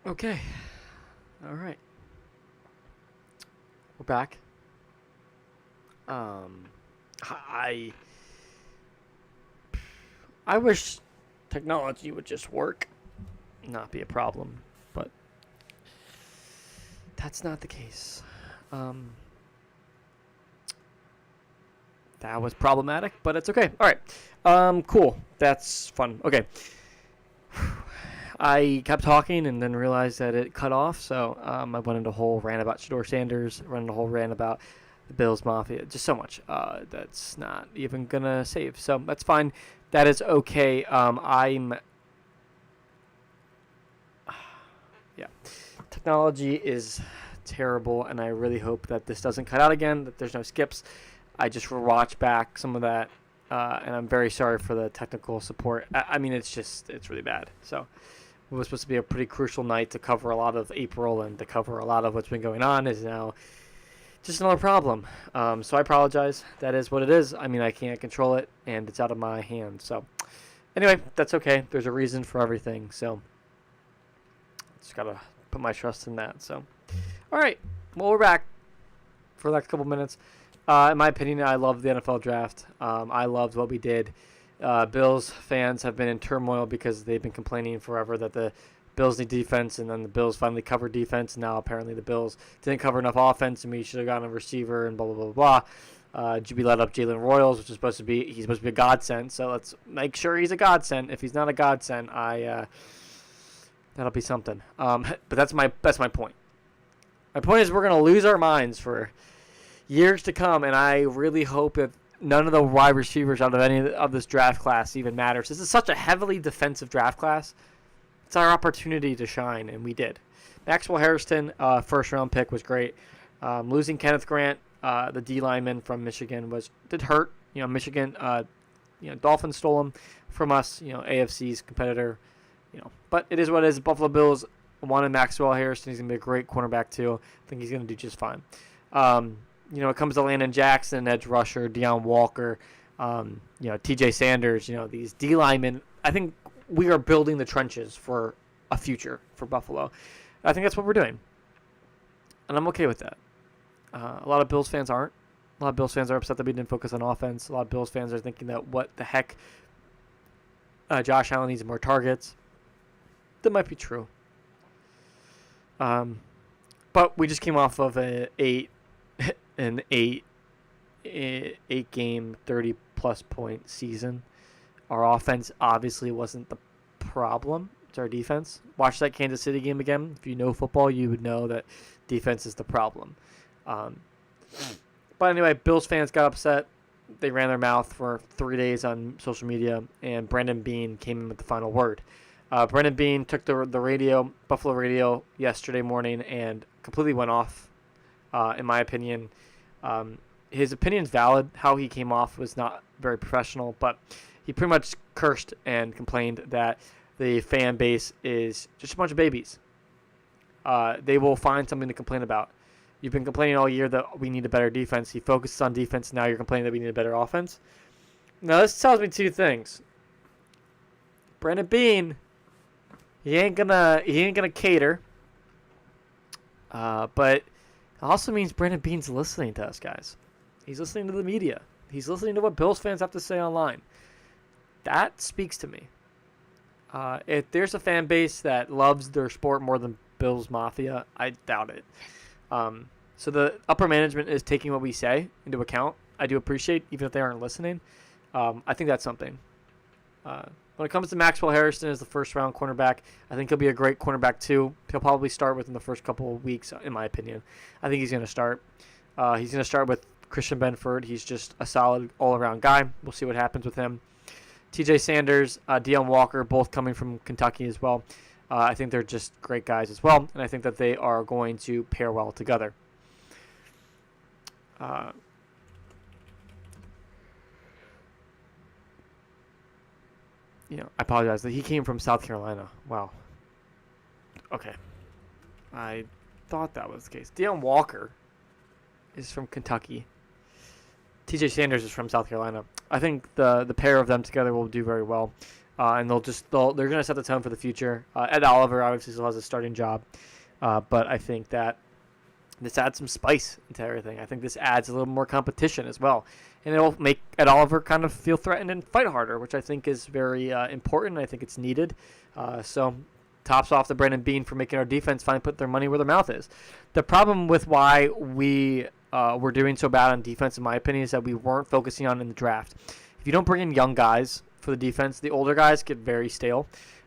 Okay. All right. We're back. Um, I I wish technology would just work, not be a problem, but that's not the case. Um, that was problematic, but it's okay. All right. Cool. That's fun. Okay. I kept talking and then realized that it cut off, so I went into a whole rant about Shador Sanders, went into a whole rant about the Bills Mafia, just so much. That's not even gonna save, so that's fine. That is okay. Yeah, technology is terrible, and I really hope that this doesn't cut out again. That there's no skips. I just watched back some of that, and I'm very sorry for the technical support. I mean, it's really bad. So it was supposed to be a pretty crucial night to cover a lot of April and to cover a lot of what's been going on is now just another problem. So I apologize. That is what it is. I mean, I can't control it, and it's out of my hands. So anyway, that's okay. There's a reason for everything. So just gotta put my trust in that. So all right, well, we're back for the next couple minutes. In my opinion, I love the NFL draft. I loved what we did. Bills fans have been in turmoil because they've been complaining forever that the Bills need defense, and then the Bills finally covered defense. And now apparently the Bills didn't cover enough offense, and we should have gotten a receiver and blah blah blah blah. GB let up Jalen Royals, which is supposed to be a godsend. So let's make sure he's a godsend. If he's not a godsend, that'll be something. But that's my point. My point is we're gonna lose our minds for years to come, and I really hope that none of the wide receivers out of any of this draft class even matters. This is such a heavily defensive draft class. It's our opportunity to shine, and we did. Maxwell Harrison, first round pick, was great. Losing Kenneth Grant, the D lineman from Michigan, did hurt. Michigan, Dolphins stole him from us. AFC's competitor. But it is what it is. Buffalo Bills wanted Maxwell Harrison. He's gonna be a great cornerback too. I think he's gonna do just fine. It comes to Landon Jackson, edge rusher, Deion Walker, TJ Sanders, these D linemen. I think we are building the trenches for a future for Buffalo. I think that's what we're doing. And I'm okay with that. A lot of Bills fans aren't. A lot of Bills fans are upset that we didn't focus on offense. A lot of Bills fans are thinking that what the heck, Josh Allen needs more targets. That might be true. But we just came off of an eight game 30-plus point season. Our offense obviously wasn't the problem. It's our defense. Watch that Kansas City game again. If you know football, you would know that defense is the problem. But anyway, Bills fans got upset. They ran their mouth for 3 days on social media, and Brandon Beane came in with the final word. Brandon Beane took the radio, Buffalo radio, yesterday morning and completely went off, in my opinion. His opinion's valid. How he came off was not very professional, but he pretty much cursed and complained that the fan base is just a bunch of babies. They will find something to complain about. You've been complaining all year that we need a better defense. He focuses on defense. Now you're complaining that we need a better offense. Now this tells me two things. Brandon Beane, he ain't gonna cater. But it also means Brandon Beane's listening to us, guys. He's listening to the media. He's listening to what Bills fans have to say online. That speaks to me. If there's a fan base that loves their sport more than Bills Mafia, I doubt it. So the upper management is taking what we say into account. I do appreciate, even if they aren't listening. I think that's something. When it comes to Maxwell Harrison as the first-round cornerback, I think he'll be a great cornerback too. He'll probably start within the first couple of weeks, in my opinion. I think he's going to start. He's going to start with Christian Benford. He's just a solid all-around guy. We'll see what happens with him. TJ Sanders, Deion Walker, both coming from Kentucky as well. I think they're just great guys as well, and I think that they are going to pair well together. I apologize. He came from South Carolina. Wow. Okay. I thought that was the case. Deion Walker is from Kentucky. TJ Sanders is from South Carolina. I think the pair of them together will do very well. and they're going to set the tone for the future. Ed Oliver obviously still has a starting job, but I think that this adds some spice into everything. I think this adds a little more competition as well, and it'll make Ed Oliver kind of feel threatened and fight harder, which I think is very important. I think it's needed. So tops off to Brandon Beane for making our defense finally put their money where their mouth is. The problem with why we were doing so bad on defense, in my opinion, is that we weren't focusing on in the draft. If you don't bring in young guys for the defense, the older guys get very stale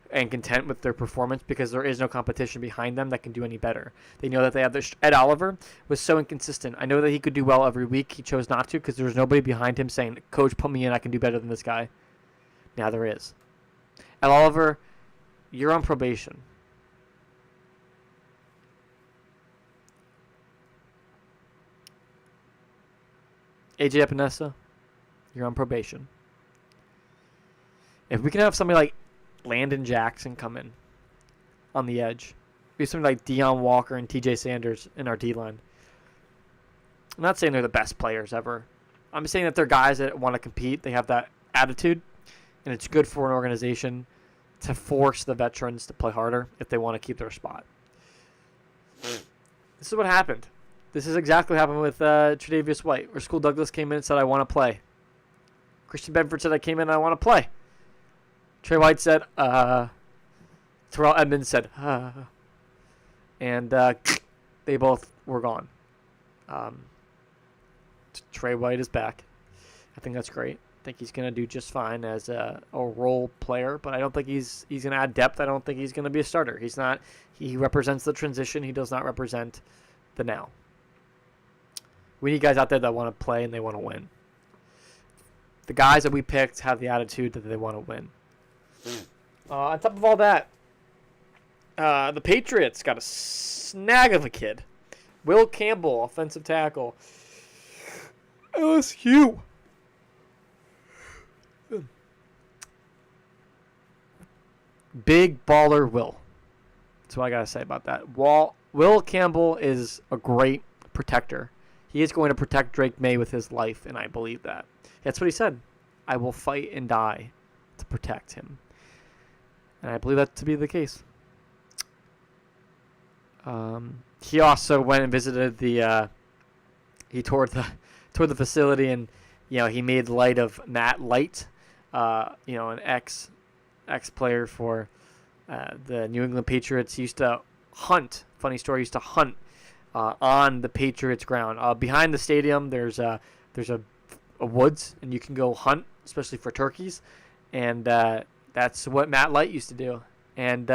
and content with their performance because there is no competition behind them that can do any better. They know that they have their Ed Oliver was so inconsistent. I know that he could do well every week. He chose not to because there was nobody behind him saying, "Coach, put me in. I can do better than this guy." Now there is. Ed Oliver, you're on probation. AJ Epinesa, you're on probation. If we can have somebody like Landon Jackson come in on the edge, we have somebody like Deion Walker and TJ Sanders in our D-line. I'm not saying they're the best players ever. I'm saying that they're guys that want to compete. They have that attitude, and it's good for an organization to force the veterans to play harder if they want to keep their spot. This is what happened. This is exactly what happened with Tre'Davious White, where School Douglas came in and said, "I want to play." Christian Benford said, "I came in and I want to play." Trey White said, Terrell Edmonds said, and they both were gone. Trey White is back. I think that's great. I think he's going to do just fine as a role player, but I don't think he's going to add depth. I don't think he's going to be a starter. He's not. He represents the transition. He does not represent the now. We need guys out there that want to play and they want to win. The guys that we picked have the attitude that they want to win. On top of all that, the Patriots got a snag of a kid. Will Campbell, offensive tackle. LSU. Big baller Will. That's what I got to say about that. Will Campbell is a great protector. He is going to protect Drake May with his life, and I believe that. That's what he said. I will fight and die to protect him. And I believe that to be the case. He also went and visited the. He toured the facility, and he made light of Matt Light, an ex player for the New England Patriots. He used to hunt. Funny story. He used to hunt on the Patriots ground. Behind the stadium, there's a woods, and you can go hunt, especially for turkeys, and that's what Matt Light used to do. And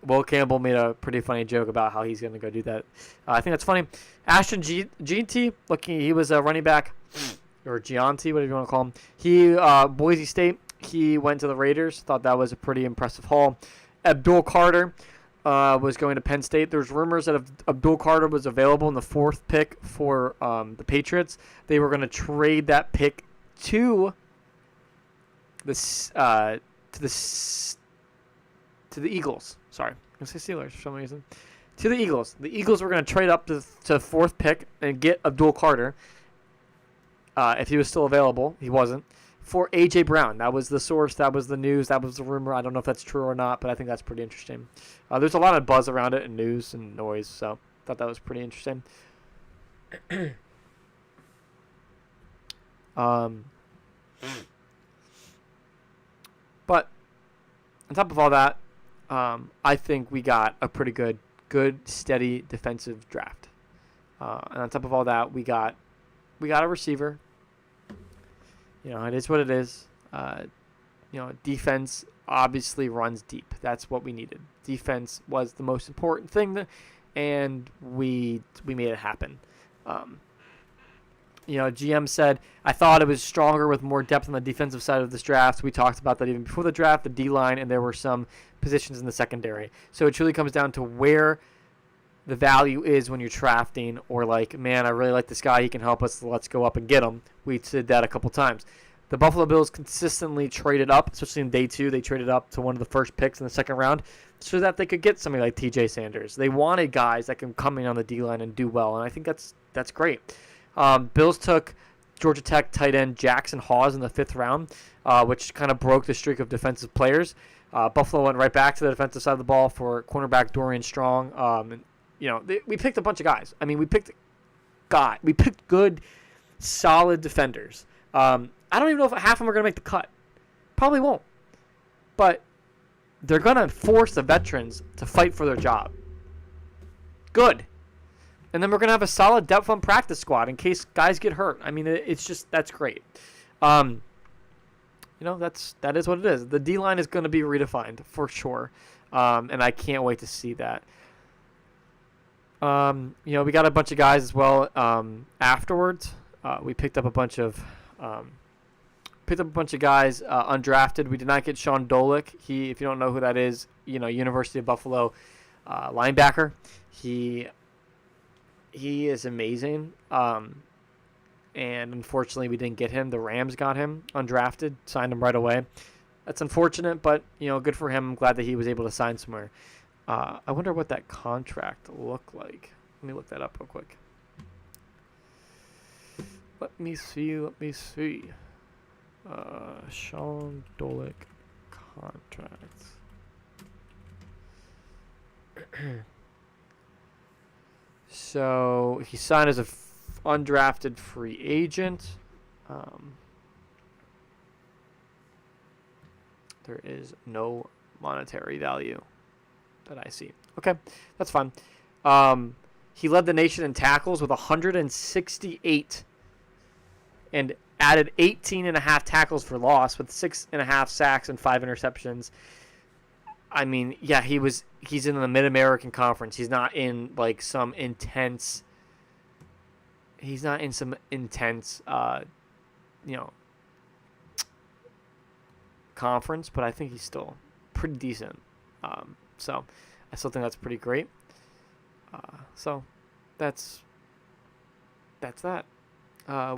Will Campbell made a pretty funny joke about how he's going to go do that. I think that's funny. Ashton Gianti, he was a running back, or Gianti, whatever you want to call him. He, Boise State, he went to the Raiders. Thought that was a pretty impressive haul. Abdul Carter was going to Penn State. There's rumors that if Abdul Carter was available in the 4th pick for the Patriots, they were going to trade that pick to the Eagles. Sorry, I'm going to say Steelers for some reason. To the Eagles. The Eagles were going to trade up to 4th pick and get Abdul Carter if he was still available. He wasn't. For A.J. Brown. That was the source. That was the news. That was the rumor. I don't know if that's true or not, but I think that's pretty interesting. There's a lot of buzz around it and news and noise, so I thought that was pretty interesting. But on top of all that, I think we got a pretty good, steady defensive draft. And on top of all that, we got a receiver. It is what it is. Defense obviously runs deep. That's what we needed. Defense was the most important thing, and we made it happen. GM said, I thought it was stronger with more depth on the defensive side of this draft. We talked about that even before the draft, the D-line, and there were some positions in the secondary. So it truly comes down to where the value is when you're drafting, or like, man, I really like this guy. He can help us. Let's go up and get him. We did that a couple times. The Buffalo Bills consistently traded up, especially in day 2. They traded up to one of the first picks in the second round so that they could get somebody like TJ Sanders. They wanted guys that can come in on the D-line and do well, and I think that's great. Bills took Georgia Tech tight end Jackson Hawes in the 5th round, which kind of broke the streak of defensive players. Buffalo went right back to the defensive side of the ball for cornerback Dorian Strong. We picked a bunch of guys. I mean, we picked good, solid defenders. I don't even know if half of them are going to make the cut. Probably won't. But they're going to force the veterans to fight for their job. Good. And then we're going to have a solid depth on practice squad in case guys get hurt. I mean, that's great. That is what it is. The D-line is going to be redefined for sure. And I can't wait to see that. We got a bunch of guys as well afterwards. We picked up a bunch of guys undrafted. We did not get Sean Dolick. If you don't know who that is, University of Buffalo linebacker. He is amazing. And unfortunately, we didn't get him. The Rams got him undrafted, signed him right away. That's unfortunate, but good for him. I'm glad that he was able to sign somewhere. I wonder what that contract looked like. Let me look that up real quick. Let me see. Sean Dolick contract. So he signed as a undrafted free agent. There is no monetary value that I see. Okay, that's fine. He led the nation in tackles with 168 and added 18.5 tackles for loss with 6.5 sacks and 5 interceptions. I mean, yeah, he's in the Mid-American Conference. He's not in some intense conference, but I think he's still pretty decent. So I still think that's pretty great. So that's that.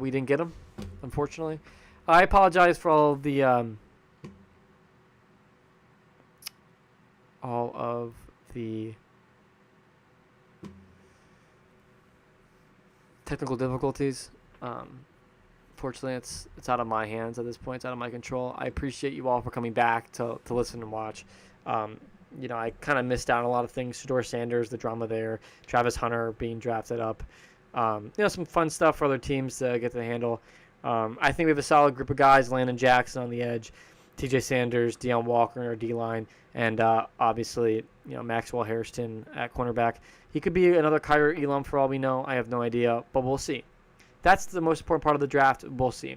We didn't get him, unfortunately. I apologize for all of the technical difficulties. Fortunately, it's out of my hands at this point. It's out of my control. I appreciate you all for coming back to listen and watch. I kind of missed out on a lot of things. Shedeur Sanders, the drama there. Travis Hunter being drafted up. Some fun stuff for other teams to get to handle. I think we have a solid group of guys. Landon Jackson on the edge. TJ Sanders, Deion Walker in our D-line. And obviously, Maxwell Hairston at cornerback. He could be another Kyrie Elam for all we know. I have no idea, but we'll see. That's the most important part of the draft. We'll see.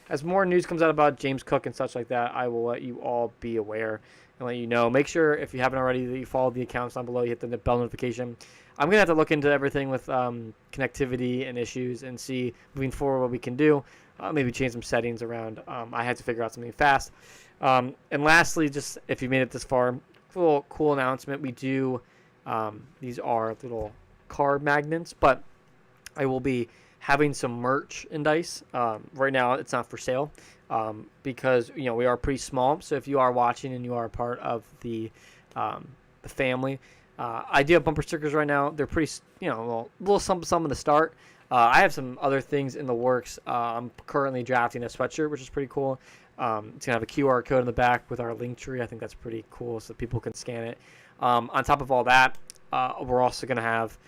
As more news comes out about James Cook and such like that, I will let you all be aware and let you know. Make sure, if you haven't already, that you follow the accounts down below. You hit the bell notification. I'm going to have to look into everything with connectivity and issues and see moving forward what we can do. Maybe change some settings around. I had to figure out something fast. And lastly, just if you made it this far, a little cool announcement. We do, these are little card magnets, but I will be having some merchandise. Right now, it's not for sale because we are pretty small. So if you are watching and you are a part of the family, I do have bumper stickers right now. They're pretty, a little something to start. I have some other things in the works. I'm currently drafting a sweatshirt, which is pretty cool. It's going to have a QR code in the back with our link tree. I think that's pretty cool so people can scan it. On top of all that, we're also going to have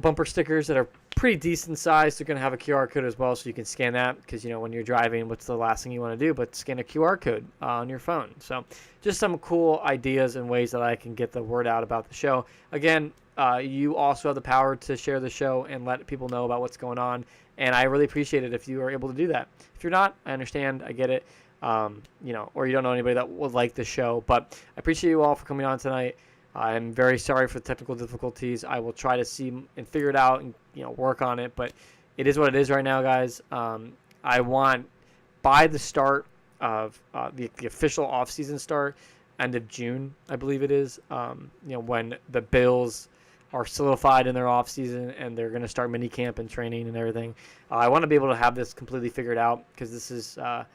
bumper stickers that are pretty decent size. They're going to have a QR code as well so you can scan that because, when you're driving, what's the last thing you want to do but scan a QR code on your phone. So just some cool ideas and ways that I can get the word out about the show. Again, you also have the power to share the show and let people know about what's going on. And I really appreciate it if you are able to do that. If you're not, I understand. I get it. Or you don't know anybody that would like the show. But I appreciate you all for coming on tonight. I'm very sorry for the technical difficulties. I will try to see and figure it out and work on it. But it is what it is right now, guys. I want by the start of the official offseason start, end of June, I believe it is. When the Bills are solidified in their offseason and they're going to start mini camp and training and everything. I want to be able to have this completely figured out because this is, I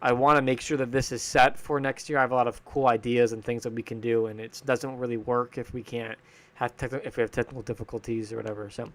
want to make sure that this is set for next year. I have a lot of cool ideas and things that we can do, and it doesn't really work if we can't if we have technical difficulties or whatever. So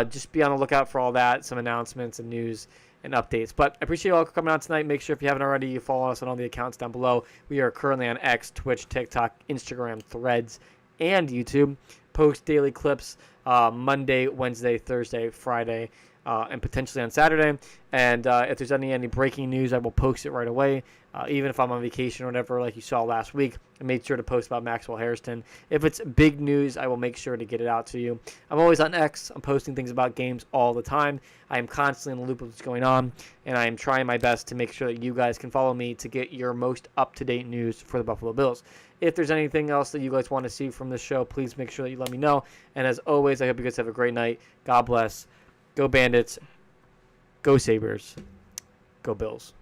just be on the lookout for all that, some announcements and news and updates. But I appreciate you all coming out tonight. Make sure if you haven't already, you follow us on all the accounts down below. We are currently on X, Twitch, TikTok, Instagram, Threads, and YouTube. Post daily clips Monday, Wednesday, Thursday, Friday, and potentially on Saturday. And if there's any breaking news, I will post it right away. Even if I'm on vacation or whatever, like you saw last week, I made sure to post about Maxwell Hairston. If it's big news, I will make sure to get it out to you. I'm always on X. I'm posting things about games all the time. I am constantly in the loop of what's going on, and I am trying my best to make sure that you guys can follow me to get your most up-to-date news for the Buffalo Bills. If there's anything else that you guys want to see from this show, please make sure that you let me know. And as always, I hope you guys have a great night. God bless. Go Bandits. Go Sabres. Go Bills.